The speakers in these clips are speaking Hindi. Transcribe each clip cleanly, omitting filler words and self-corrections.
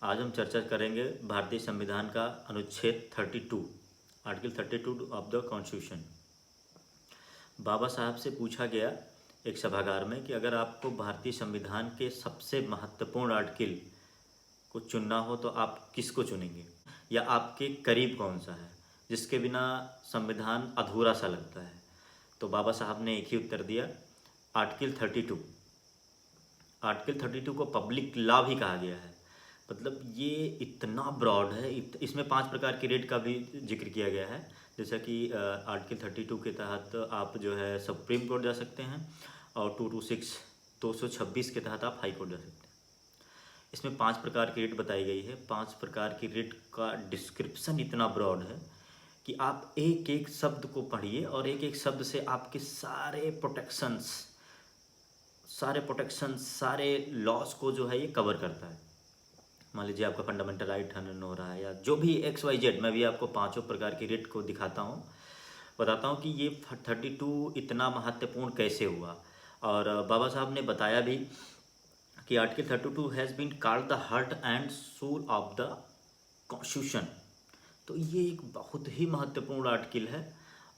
आज हम चर्चा करेंगे भारतीय संविधान का अनुच्छेद 32, आर्टिकल 32 ऑफ द कॉन्स्टिट्यूशन। बाबा साहब से पूछा गया एक सभागार में कि अगर आपको भारतीय संविधान के सबसे महत्वपूर्ण आर्टिकल को चुनना हो तो आप किसको चुनेंगे, या आपके करीब कौन सा है जिसके बिना संविधान अधूरा सा लगता है। तो बाबा साहब ने एक ही उत्तर दिया, आर्टिकल 32। आर्टिकल 32 को पब्लिक लॉ भी कहा गया है। मतलब ये इतना ब्रॉड है, इसमें 5 प्रकार के रेट का भी जिक्र किया गया है। जैसा कि आर्टिकल 32 के तहत आप जो है सुप्रीम कोर्ट जा सकते हैं, और 226 के तहत आप हाई कोर्ट जा सकते हैं। इसमें 5 प्रकार की रेट बताई गई है। 5 प्रकार की रेट का डिस्क्रिप्शन इतना ब्रॉड है कि आप एक एक शब्द को पढ़िए और एक एक शब्द से आपके सारे प्रोटेक्शंस, सारे लॉस को जो है ये कवर करता है। मान लीजिए आपका फंडामेंटल राइट हनन हो रहा है, या जो भी XYZ, मैं भी आपको 5 प्रकार की रेट को दिखाता हूँ, बताता हूँ कि ये 32 इतना महत्वपूर्ण कैसे हुआ। और बाबा साहब ने बताया भी कि article 32 has been called the heart and soul of the constitution. तो ये एक बहुत ही महत्वपूर्ण आर्टिकल है,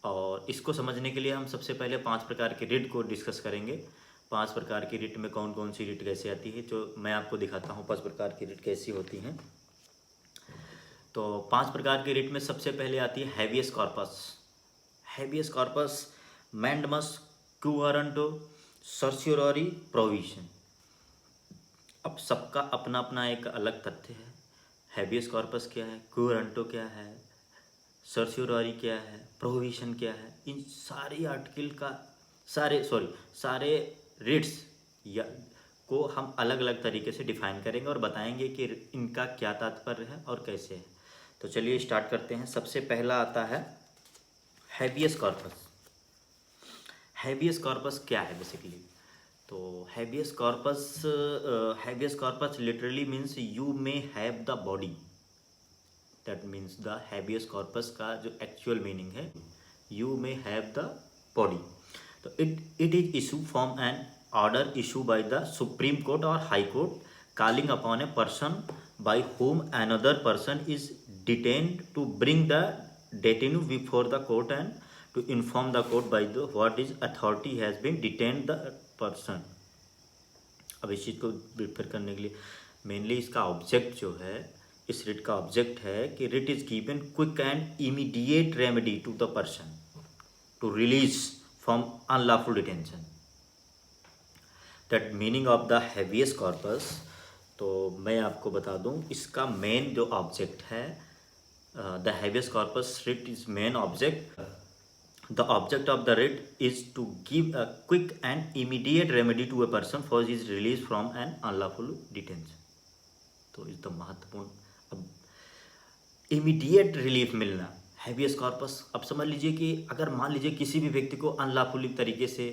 और इसको समझने के लिए हम सबसे पहले 5 प्रकार के रेट को डिस्कस करेंगे। 5 प्रकार की रिट में कौन कौन सी रिट कैसे आती है, जो मैं आपको दिखाता हूँ 5 प्रकार की रिट कैसी होती हैं। तो 5 प्रकार की रिट में सबसे पहले आती है habeas corpus. Habeas corpus, mandamus, quo warranto, certiorari provision. अब सबका अपना अपना एक अलग तथ्य है। हैबियस कॉर्पस क्या है, क्यू वारंटो क्या है, सर्च्योररी क्या है, प्रोविजन क्या है, इन सारे आर्टिकल का सारे रिट्स या को हम अलग अलग तरीके से डिफाइन करेंगे और बताएंगे कि इनका क्या तात्पर्य है और कैसे है। तो चलिए स्टार्ट करते हैं। सबसे पहला आता है हैबियस कॉर्पस। हैबियस कॉर्पस क्या है बेसिकली? तो habeas corpus literally means you may have the body. That means the habeas corpus का जो एक्चुअल मीनिंग है, you may have the body. तो it is issue from an order issued by the Supreme Court or High Court calling upon a person by whom another person is detained to bring the detainee before the court and to inform the court by the what is authority has been detained the person। अब इस चीज़ को प्रिपेयर करने के लिए मेनली इसका ऑब्जेक्ट जो है, इस रिट का ऑब्जेक्ट है कि writ is given quick and immediate remedy to the person to release from unlawful detention. That meaning of the habeas corpus. तो मैं आपको बता दूं, इसका मेन जो ऑब्जेक्ट है, the habeas corpus writ is main object. The object of the writ is to give a quick and immediate remedy to a person for his release from an unlawful detention. तो इस तो महत्वपूर्ण। अब इमीडिएट रिलीफ मिलना, हैबियस कॉर्पस। अब समझ लीजिए कि अगर मान लीजिए किसी भी व्यक्ति को अनलॉफुली तरीके से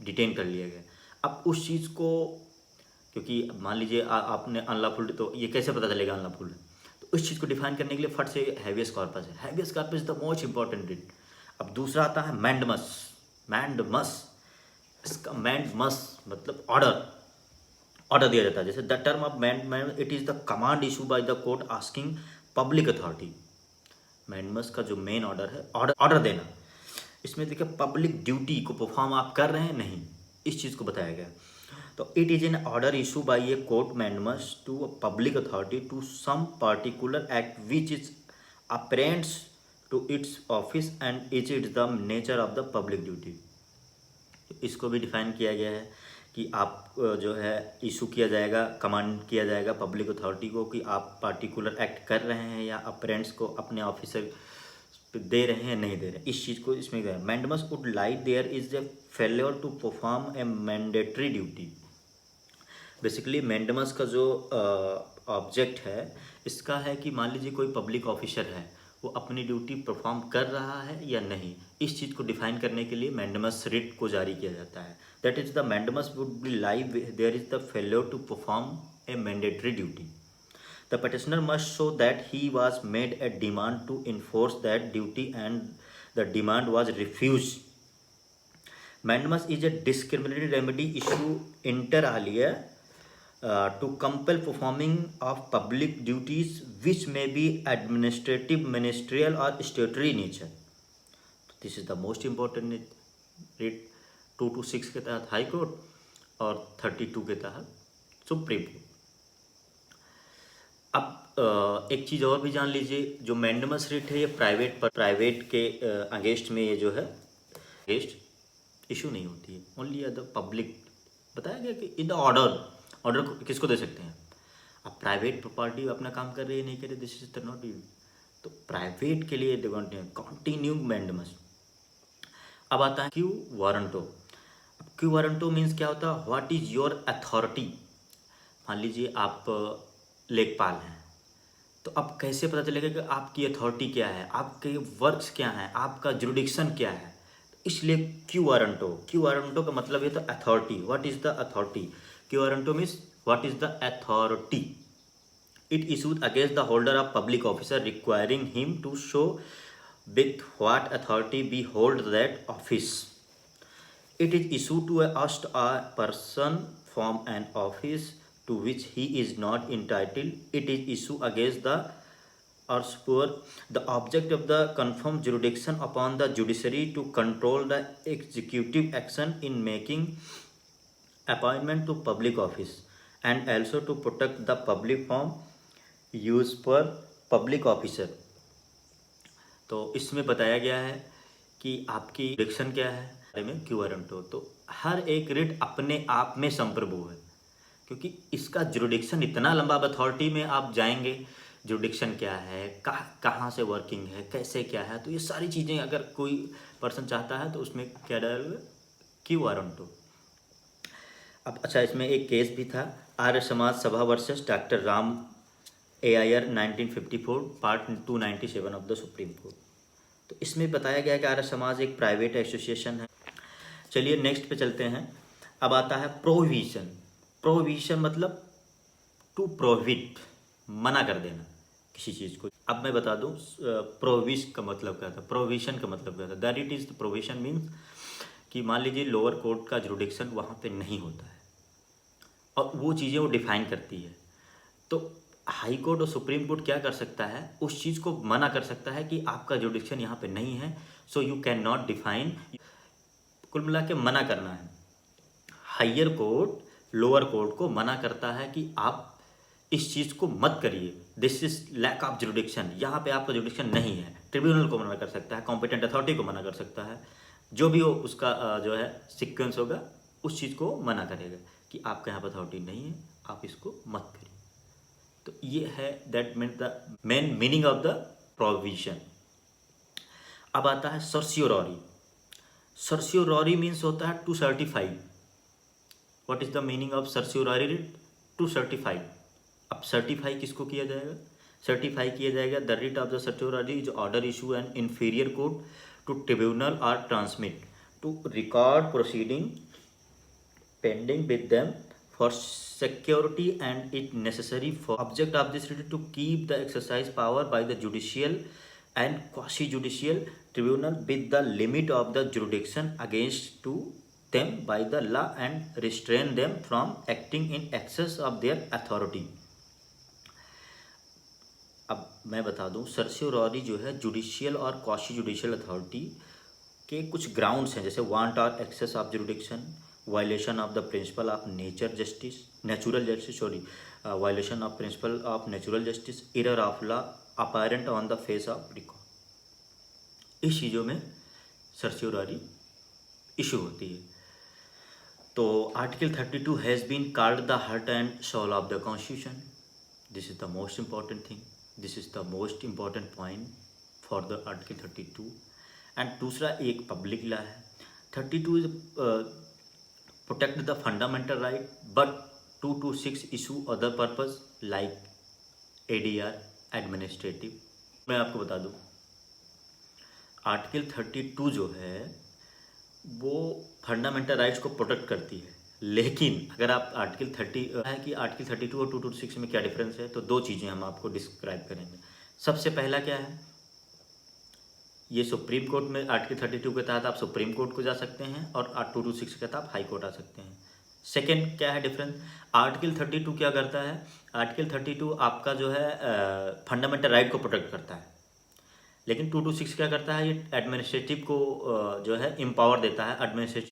डिटेन कर लिया गया, अब उस चीज़ को, क्योंकि मान लीजिए आपने अनलॉफुल, तो ये कैसे पता चलेगा अनलॉफुल? तो उस चीज़ को डिफाइन करने के लिए फट से हैबियस कॉर्पस है। Habeas corpus is the most important writ. अब दूसरा आता है मैंडमस। मैंडमस, इसका मैंडमस मतलब ऑर्डर दिया जाता है। जैसे the term of mand it is the command issue by the court asking public authority. Mandamus का जो मेन ऑर्डर है, ऑर्डर देना। इसमें देखिए पब्लिक ड्यूटी को परफॉर्म आप कर रहे हैं नहीं, इस चीज़ को बताया गया। तो it is an order issue by a court mandamus to a public authority to some particular act which is appertains to its office and is it the nature of the public duty. इसको भी डिफाइन किया गया है कि आप जो है इशू किया जाएगा, कमांड किया जाएगा पब्लिक अथॉरिटी को कि आप पार्टिकुलर एक्ट कर रहे हैं या अपेरेंट्स को अपने ऑफिसर दे रहे हैं नहीं दे रहे, इस चीज़ को इसमें गया। Mandamus would like there is a failure to perform a mandatory duty. Basically mandamus का जो ऑब्जेक्ट है इसका है कि मान लीजिए कोई पब्लिक ऑफिसर है, वो अपनी ड्यूटी परफॉर्म कर रहा है या नहीं, इस चीज़ को डिफाइन करने के लिए मैंडमस रिट को जारी किया जाता है। That is the mandamus would be live there is the failure to perform a mandatory duty. The petitioner must show that he was made a demand to enforce that duty and the demand was refused. Mandamus is a discriminatory remedy issue inter alia to compel performing of public duties which may be administrative, ministerial or statutory nature. This is the most important rate 226 के तहत हाई कोर्ट और 32 के तहत सुप्रीम कोर्ट। अब एक चीज़ और भी जान लीजिए, जो मैंडेमस रिट है ये प्राइवेट के अगेंस्ट में ये जो है अगेंस्ट इशू नहीं होती है, ओनली द पब्लिक। बताया गया कि इन द ऑर्डर किसको दे सकते हैं। अब प्राइवेट प्रॉपर्टी अपना काम कर रही है, नहीं कर रही, this is the not you. तो प्राइवेट के लिए कंटिन्यू मैंडेमस। अब आता है क्यू वारंटो। अब क्यू वारंटो मीन्स क्या होता है, व्हाट इज योर अथॉरिटी। मान लीजिए आप लेखपाल हैं, तो अब कैसे पता चलेगा कि आपकी अथॉरिटी क्या है, आपके वर्क्स क्या हैं, आपका जुरिडिक्शन क्या है। इसलिए क्यू वारंटो का मतलब ये तो authority. What is the authority. Quo warranto means what is the authority. It issued against the holder of public officer requiring him to show with what authority be hold that office. It is issued to a person from an office to which he is not entitled. It is issued against the usurper, the object of the confirmed jurisdiction upon the judiciary to control the executive action in making appointment to public office and also to protect the public from use per public officer. तो इसमें बताया गया है कि आपकी जुरिडिक्शन क्या है बारे में क्यू वारंटो। तो हर एक रिट अपने आप में संप्रभु है, क्योंकि इसका जुरिडिक्शन इतना लंबा। अथॉरिटी में आप जाएंगे, जुरिडिक्शन क्या है, कहाँ से वर्किंग है, कैसे क्या है, तो ये सारी चीज़ें अगर कोई पर्सन चाहता है तो उसमें क्या डालोगे, क्यू वारंटो। अब अच्छा, इसमें एक केस भी था, आर्य समाज सभा versus doctor Ram AIR 1954 part 297 of the supreme court. तो इसमें बताया गया कि आर्य समाज एक प्राइवेट एसोसिएशन है। चलिए नेक्स्ट पे चलते हैं। अब आता है प्रोहिबिशन। प्रोहिबिशन मतलब टू प्रोहिबिट, मना कर देना किसी चीज़ को। अब मैं बता दूं प्रोहिबिशन का मतलब क्या था, प्रोहिबिशन का मतलब क्या था। That it is the prohibition means कि मान लीजिए लोअर कोर्ट का जुरिडिक्शन वहाँ पे नहीं होता है और वो चीज़ें वो डिफाइन करती है, तो हाई कोर्ट और सुप्रीम कोर्ट क्या कर सकता है, उस चीज़ को मना कर सकता है कि आपका जुरिडिक्शन यहाँ पे नहीं है, so you can not define. कुल मिला के मना करना है। हायर कोर्ट लोअर कोर्ट को मना करता है कि आप इस चीज़ को मत करिए, this is lack of jurisdiction, यहाँ पे आपका जुरिडिक्शन नहीं है। ट्रिब्यूनल को मना कर सकता है, कॉम्पिटेंट अथॉरिटी को मना कर सकता है, जो भी हो उसका जो है सिक्वेंस होगा उस चीज़ को मना करेगा कि आपका यहाँ पर अथॉरिटी नहीं है, आप इसको मत करिए। तो ये है that mean the main meaning of the provision. अब आता है सर्सियोररी। सर्सियोररी मीन्स होता है to certify. What is the meaning of certiorari writ, to certify. अब सर्टिफाई किसको किया जाएगा, सर्टिफाई किया जाएगा the writ of the certiorari is order issue an inferior court to tribunal और transmit to record proceeding pending with them for security and it necessary for object of this writ to keep the exercise power by the judicial and quasi judicial tribunal with the limit of the jurisdiction against to them by the law and restrain them from acting in excess of their authority. अब मैं बता दूं सर्सियोररी जो है जुडिशियल और क्वासी जुडिशियल अथॉरिटी के कुछ ग्राउंड्स हैं, जैसे वांट और excess of jurisdiction, violation of the principle of natural justice, violation of principle of natural justice, error of law apparent on the face of record. इस चीज़ों में सर्सियोररी इशू होती है। तो article 32 has been called the heart and soul of the constitution. This is the most important thing, this is the most important point for the article 32। And दूसरा एक पब्लिक लॉ है। 32 is protect the fundamental right but 226 issue other purpose like ADR administrative। मैं आपको बता दूं आर्टिकल 32 जो है वो फंडामेंटल राइट्स को प्रोटेक्ट करती है, लेकिन अगर आप आर्टिकल 30 है कि आर्टिकल 32 और 226 में क्या डिफरेंस है, तो दो चीज़ें हम आपको डिस्क्राइब करेंगे। सबसे पहला क्या है, ये सुप्रीम कोर्ट में आर्टिकल 32 के तहत आप सुप्रीम कोर्ट को जा सकते हैं और 226 के तहत आप हाई कोर्ट आ सकते हैं। सेकेंड क्या है डिफरेंस, आर्टिकल 32 क्या करता है, आर्टिकल 32 आपका जो है फंडामेंटल राइट को प्रोटेक्ट करता है, लेकिन 226 क्या करता है, ये एडमिनिस्ट्रेटिव को जो है एम्पावर देता है, एडमिनिस्ट्रेटिव